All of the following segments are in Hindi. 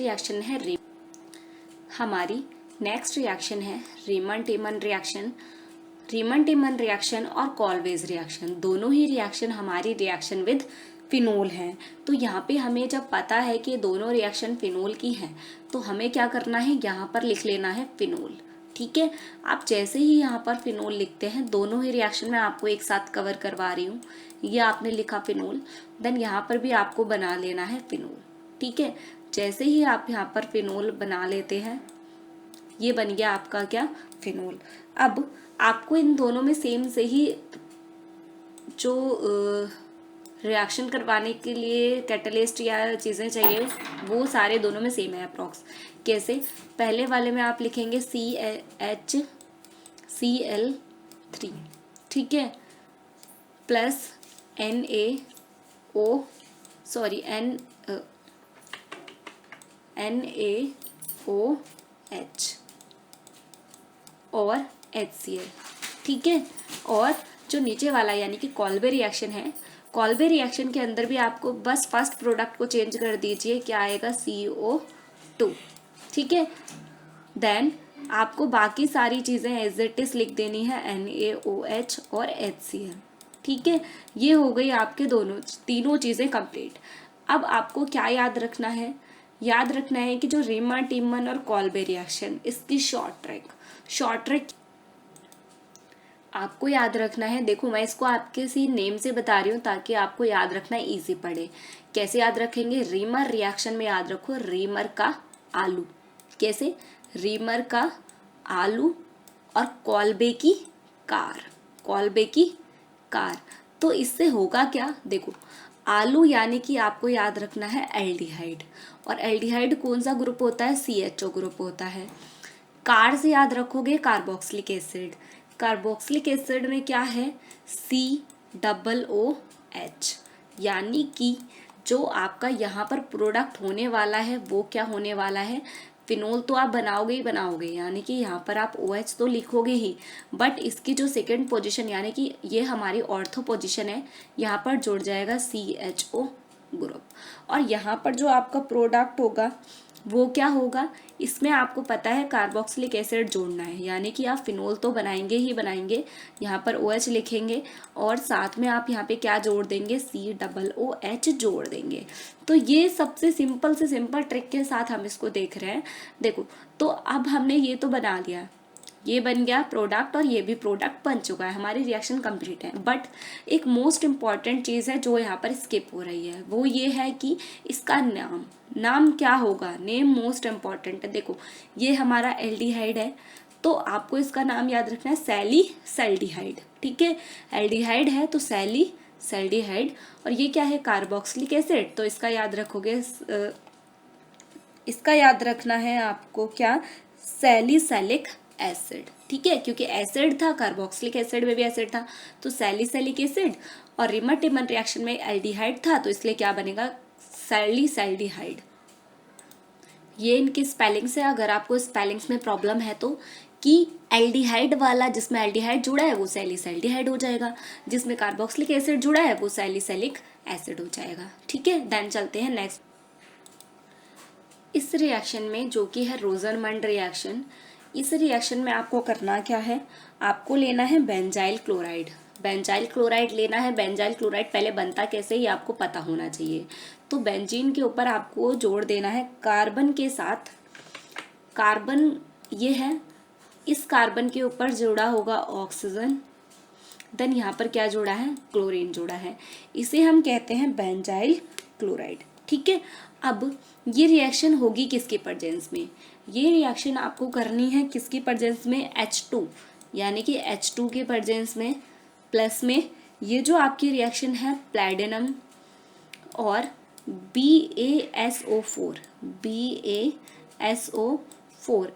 रिएक्शन है हमारी नेक्स्ट रिएक्शन है रीमन-टिमन रिएक्शन। रीमन-टिमन रिएक्शन और कॉलवेज रिएक्शन, दोनों ही रिएक्शन हमारी रिएक्शन विद फिनोल है। तो यहाँ पे हमें जब पता है कि दोनों रिएक्शन फिनोल की हैं तो हमें क्या करना है, यहाँ पर लिख लेना है फिनोल। ठीक है, आप जैसे ही यहाँ पर फिनोल लिखते हैं, दोनों ही रिएक्शन में आपको एक साथ कवर करवा रही हूँ, ये आपने लिखा फिनोल, देन यहाँ पर भी आपको बना लेना है फिनोल। ठीक है, जैसे ही आप यहाँ पर फिनोल बना लेते हैं, ये बन गया आपका क्या, फिनोल। अब आपको इन दोनों में सेम से ही जो रिएक्शन करवाने के लिए कैटलिस्ट या चीज़ें चाहिए वो सारे दोनों में सेम है अप्रॉक्स। कैसे, पहले वाले में आप लिखेंगे CHCl3, ठीक है, प्लस NaOH और HCl। ठीक है, और जो नीचे वाला यानी कि कॉल्वे रिएक्शन है, कॉल्वे रिएक्शन के अंदर भी आपको बस फर्स्ट प्रोडक्ट को चेंज कर दीजिए, क्या आएगा, CO2। ठीक है, देन आपको बाकी सारी चीज़ें एज इट इज लिख देनी है, NaOH और HCl। ठीक है, ये हो गई आपके तीनों चीज़ें कंप्लीट। अब आपको क्या याद रखना है, याद रखना है कि जो रीमन-टिमन और कॉल्वे रिएक्शन, इसकी शॉर्ट ट्रिक आपको याद रखना है। देखो, मैं इसको आपके सी नेम से बता रही हूँ ताकि आपको याद रखना इजी पड़े। कैसे याद रखेंगे, रीमर रिएक्शन में याद रखो रीमर का आलू। कैसे, रीमर का आलू और कॉल्वे की कार। तो इससे होगा क्या, देखो, आलू यानी कि आपको याद रखना है एल्डिहाइड, और एल्डिहाइड कौन सा ग्रुप होता है, CHO ग्रुप होता है। कार से याद रखोगे कार्बोक्सिलिक एसिड, कार्बोक्सिलिक एसिड में क्या है, COOH, यानी कि जो आपका यहाँ पर प्रोडक्ट होने वाला है वो क्या होने वाला है, फिनोल। तो आप बनाओगे ही बनाओगे, यानी कि यहाँ पर आप OH तो लिखोगे ही, बट इसकी जो सेकेंड पोजीशन यानी कि ये हमारी ऑर्थो पोजीशन है, यहाँ पर जुड़ जाएगा CHO ग्रुप। और यहाँ पर जो आपका प्रोडक्ट होगा वो क्या होगा, इसमें आपको पता है कार्बोक्सिलिक एसिड जोड़ना है, यानी कि आप फिनोल तो बनाएंगे ही बनाएंगे, यहाँ पर OH लिखेंगे और साथ में आप यहाँ पे क्या जोड़ देंगे, COOH जोड़ देंगे। तो ये सबसे सिंपल से सिंपल ट्रिक के साथ हम इसको देख रहे हैं। देखो, तो अब हमने ये तो बना लिया, ये बन गया प्रोडक्ट और ये भी प्रोडक्ट बन चुका है, हमारी रिएक्शन कंप्लीट है। बट एक मोस्ट इम्पॉर्टेंट चीज़ है जो यहाँ पर स्किप हो रही है, वो ये है कि इसका नाम क्या होगा, नेम मोस्ट इम्पॉर्टेंट है। देखो, ये हमारा एल्डिहाइड है तो आपको इसका नाम याद रखना है सैलीसैल्डिहाइड। ठीक है, एल्डिहाइड है तो सैलीसैल्डिहाइड, और ये क्या है, कार्बोक्सिलिक एसिड, तो इसका याद रखोगे, इसका याद रखना है आपको क्या, सैलिसैलिक एसिड। ठीक है, क्योंकि एसिड था, कार्बोक्सिलिक एसिड में भी एसिड था, तो सैलिसैलिक एसिड, और रीमन-टिमन रिएक्शन में एल्डिहाइड था तो इसलिए क्या बनेगा, सैलिसैल्डिहाइड। ये इनकी स्पेलिंग्स है, अगर आपको स्पेलिंग्स में प्रॉब्लम है तो, कि एल्डिहाइड वाला जिसमें एल्डिहाइड जुड़ा है वो सैलिसैल्डिहाइड हो जाएगा, जिसमें कार्बोक्सिलिक एसिड जुड़ा है वो सैलिसैलिक एसिड हो जाएगा। ठीक है, देन चलते हैं नेक्स्ट। इस रिएक्शन में जो कि है रोजरमंड रिएक्शन, इस रिएक्शन में आपको करना क्या है, आपको लेना है बेंजाइल क्लोराइड। बेंजाइल क्लोराइड लेना है। बेंजाइल क्लोराइड पहले बनता कैसे ये आपको पता होना चाहिए। तो बेंजीन के ऊपर आपको जोड़ देना है कार्बन के साथ, कार्बन ये है, इस कार्बन के ऊपर जुड़ा होगा ऑक्सीजन, देन यहाँ पर क्या जोड़ा है, क्लोरीन जोड़ा है, इसे हम कहते हैं बेंजाइल क्लोराइड। ठीक है, अब ये रिएक्शन होगी किसके प्रेजेंस में, ये रिएक्शन आपको करनी है किसकी प्रेजेंस में, H2, यानी कि H2 के प्रेजेंस में, प्लस में ये जो आपकी रिएक्शन है प्लैटिनम और BaSO4,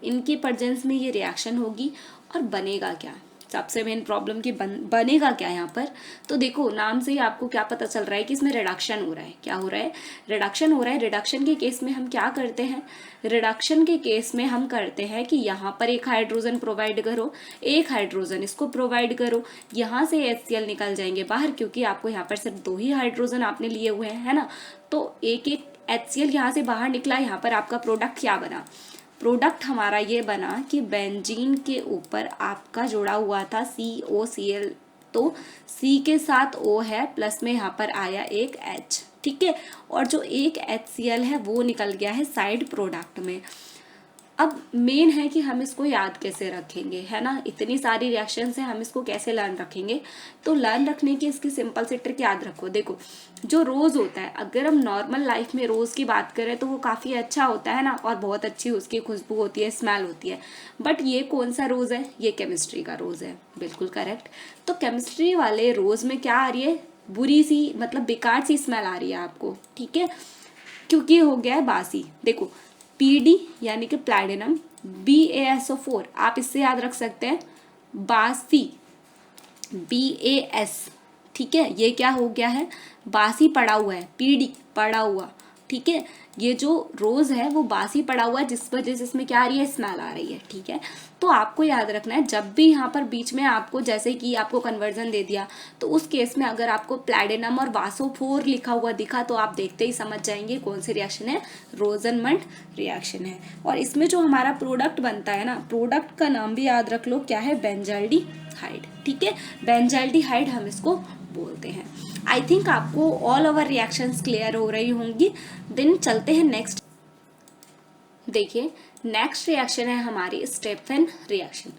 इनके प्रेजेंस में ये रिएक्शन होगी। और बनेगा क्या, सबसे मेन प्रॉब्लम कि बनेगा क्या यहाँ पर। तो देखो, नाम से ही आपको क्या पता चल रहा है कि इसमें रिडक्शन हो रहा है। क्या हो रहा है, रिडक्शन हो रहा है। रिडक्शन के केस में हम क्या करते हैं, रिडक्शन के केस में हम करते हैं कि यहाँ पर एक हाइड्रोजन प्रोवाइड करो, एक हाइड्रोजन इसको प्रोवाइड करो, यहाँ से HCl निकल जाएंगे बाहर, क्योंकि आपको यहाँ पर सिर्फ 2 ही हाइड्रोजन आपने लिए हुए हैं, है ना। तो एक एक HCl यहाँ से बाहर निकला, यहाँ पर आपका प्रोडक्ट क्या बना, प्रोडक्ट हमारा ये बना कि बेंजीन के ऊपर आपका जुड़ा हुआ था COCl, तो C के साथ O है, प्लस में यहाँ पर आया एक H, ठीक है, और जो एक HCl है वो निकल गया है साइड प्रोडक्ट में। अब मेन है कि हम इसको याद कैसे रखेंगे, है ना, इतनी सारी रिएक्शंस हैं, हम इसको कैसे लर्न रखेंगे। तो लर्न रखने की इसकी सिंपल सी ट्रिक याद रखो। देखो जो रोज़ होता है, अगर हम नॉर्मल लाइफ में रोज़ की बात करें तो वो काफ़ी अच्छा होता है ना, और बहुत अच्छी उसकी खुशबू होती है, स्मेल होती है। बट ये कौन सा रोज़ है, ये केमिस्ट्री का रोज़ है, बिल्कुल करेक्ट। तो केमिस्ट्री वाले रोज़ में क्या आ रही है, बुरी सी, मतलब बेकार सी स्मेल आ रही है आपको, ठीक है, क्योंकि हो गया है बासी। देखो PD यानी कि प्लैटिनम, BaSO4 आप इससे याद रख सकते हैं, बासी, BAS, ठीक है, ये क्या हो गया है, बासी पड़ा हुआ है, PD पड़ा हुआ, ठीक है, ये जो रोज है वो बासी पड़ा हुआ है, जिस वजह से इसमें क्या आ रही है, स्मेल आ रही है, ठीक है। तो आपको याद रखना है, जब भी यहाँ पर बीच में आपको जैसे कि आपको कन्वर्जन दे दिया, तो उस केस में अगर आपको प्लैटिनम और वासो4 लिखा हुआ दिखा तो आप देखते ही समझ जाएंगे कौन सी रिएक्शन है, रोजनमंड रिएक्शन है। और इसमें जो हमारा प्रोडक्ट बनता है ना, प्रोडक्ट का नाम भी याद रख लो, क्या है, बेंजाल्डिहाइड, ठीक है, बेंजाल्डिहाइड हम इसको बोलते हैं। आई थिंक आपको ऑल ओवर रिएक्शंस क्लियर हो रही होंगी। देन चलते हैं नेक्स्ट। देखिए नेक्स्ट रिएक्शन है हमारी स्टेफन रिएक्शन।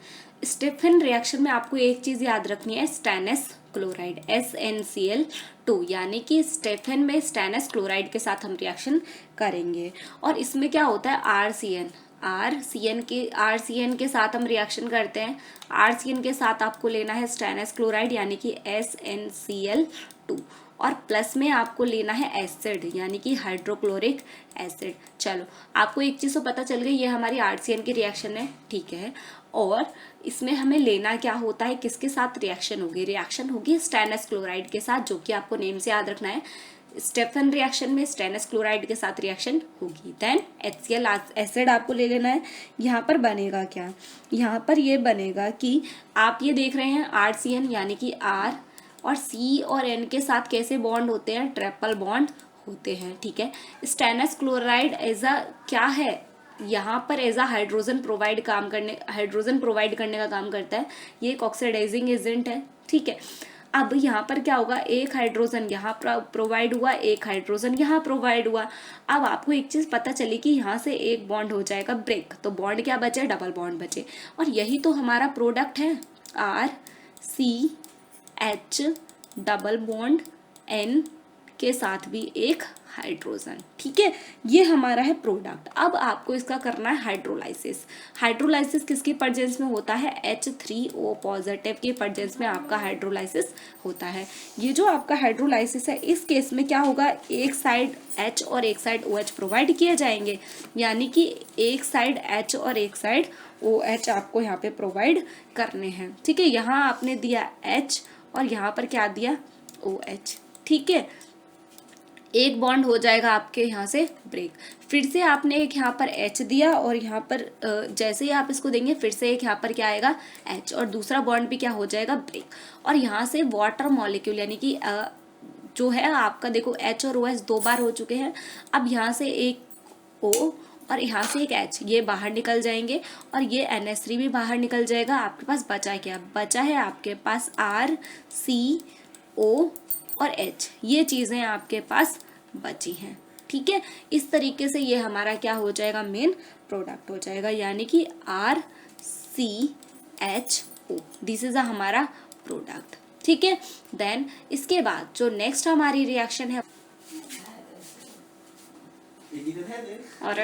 स्टेफन रिएक्शन में आपको एक चीज याद रखनी है, स्टेनस क्लोराइड, SnCl2, यानी कि स्टेफन में स्टेनस क्लोराइड के साथ हम रिएक्शन करेंगे। और इसमें क्या होता है, RCN के साथ हम रिएक्शन करते हैं। RCN के साथ आपको लेना है स्टेनस क्लोराइड यानी कि SnCl2, और प्लस में आपको लेना है एसिड यानी कि हाइड्रोक्लोरिक एसिड। चलो आपको एक चीज़ तो पता चल गई, ये हमारी RCN की रिएक्शन है, ठीक है। और इसमें हमें लेना क्या होता है, किसके साथ रिएक्शन होगी, रिएक्शन होगी स्टेनस क्लोराइड के साथ, जो कि आपको नेम से याद रखना है। स्टेफन रिएक्शन में स्टेनस क्लोराइड के साथ रिएक्शन होगी। देन HCl एसिड आपको ले लेना है। यहाँ पर बनेगा क्या, यहाँ पर ये बनेगा कि आप ये देख रहे हैं RCN यानी कि R और C और N के साथ कैसे बॉन्ड होते हैं, ट्रिपल बॉन्ड होते हैं, ठीक है। स्टेनस क्लोराइड एज अ क्या है, यहाँ पर एज अ हाइड्रोजन प्रोवाइड करने का काम करता है। ये एक ऑक्सीडाइजिंग एजेंट है, ठीक है। अब यहाँ पर क्या होगा, एक हाइड्रोजन यहाँ प्रोवाइड हुआ, एक हाइड्रोजन यहाँ प्रोवाइड हुआ। अब आपको एक चीज़ पता चली कि यहाँ से एक बॉन्ड हो जाएगा ब्रेक, तो बॉन्ड क्या बचे, डबल बॉन्ड बचे। और यही तो हमारा प्रोडक्ट है, RCH डबल बॉन्ड N के साथ भी एक हाइड्रोजन, ठीक है, ये हमारा है प्रोडक्ट। अब आपको इसका करना है हाइड्रोलाइसिस। हाइड्रोलाइसिस किसकी प्रेजेंस में होता है, H3O पॉजिटिव के प्रेजेंस में आपका हाइड्रोलाइसिस होता है। ये जो आपका हाइड्रोलाइसिस है, इस केस में क्या होगा, एक साइड H और एक साइड OH प्रोवाइड किए जाएंगे, यानी कि एक साइड H और एक साइड OH आपको यहाँ पे प्रोवाइड करने हैं, ठीक है। यहाँ आपने दिया H और यहाँ पर क्या दिया, OH, ठीक है। एक बॉन्ड हो जाएगा आपके यहाँ से ब्रेक, फिर से आपने एक यहाँ पर H दिया और यहाँ पर जैसे ही आप इसको देंगे फिर से एक यहाँ पर क्या आएगा, H, और दूसरा बॉन्ड भी क्या हो जाएगा, ब्रेक। और यहाँ से वाटर मॉलिक्यूल यानी कि जो है आपका, देखो H और OH 2 बार हो चुके हैं। अब यहाँ से एक O और यहाँ से एक H, ये बाहर निकल जाएंगे और ये NH3 भी बाहर निकल जाएगा। आपके पास बचा क्या, बचा है आपके पास RCO और H, ये चीज़ें आपके पास बची हैं, ठीक है। इस तरीके से ये हमारा क्या हो जाएगा, मेन प्रोडक्ट हो जाएगा, यानी कि RCHO, दिस इज हमारा प्रोडक्ट, ठीक है। देन इसके बाद जो नेक्स्ट हमारी रिएक्शन है, और